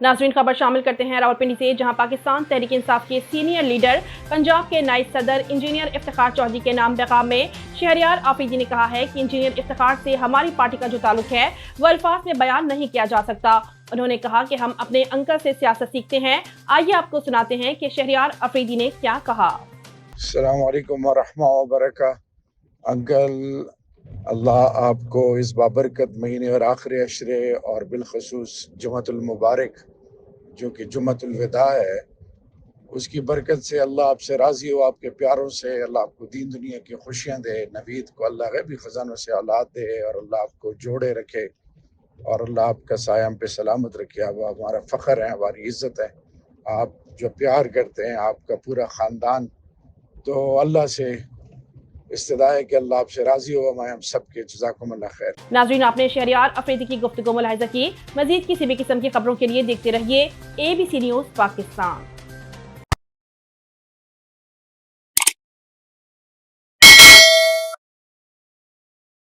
नाज़रीन, खबर शामिल करते हैं रावलपिंडी से, जहां पाकिस्तान तहरीक इंसाफ के सीनियर लीडर पंजाब के नायब सदर इंजीनियर इफ्तिखार चौधरी के नाम पैगाम में शहरयार आफरीदी ने कहा है कि इंजीनियर इफ्तिखार से हमारी पार्टी का जो ताल्लुक है वो अल्फाज में बयान नहीं किया जा सकता। उन्होंने कहा कि हम अपने अंकल से सियासत सीखते हैं। आइए आपको सुनाते हैं कि शहरयार आफरीदी ने क्या कहा। अस्सलाम वालेकुम वरहमतुल्लाहि वबरकातुहू। अंकल, अल्लाह आपको इस बाबरकत महीने और आखिरी अशरे और बिलखसूस जुमअतुल मुबारक जो कि जुमअतुल विदा है, उसकी बरकत से अल्लाह आपसे राज़ी हो, आपके प्यारों से। अल्लाह आपको दीन दुनिया की खुशियाँ दे। नवीद को अल्लाह गैबी ख़ज़ानों से औलाद दे और अल्लाह आपको जोड़े रखे और अल्लाह आपका साया हम पे सलामत रखे। आप हमारा फ़ख्र है, हमारी इज़्ज़त है। आप जो प्यार करते हैं, आपका पूरा ख़ानदान, तो अल्लाह से इस्तदा है कि अल्लाह आपसे राज़ी हो। मैं हम सब के जज़ाकुमुल्लाह खैर। नाज़रीन, आपने शहरयार आफरीदी की गुफ्तगू मुलाहिज़ा की। मज़ीद किसी भी किस्म की खबरों के लिए देखते रहिए ABC न्यूज़ पाकिस्तान।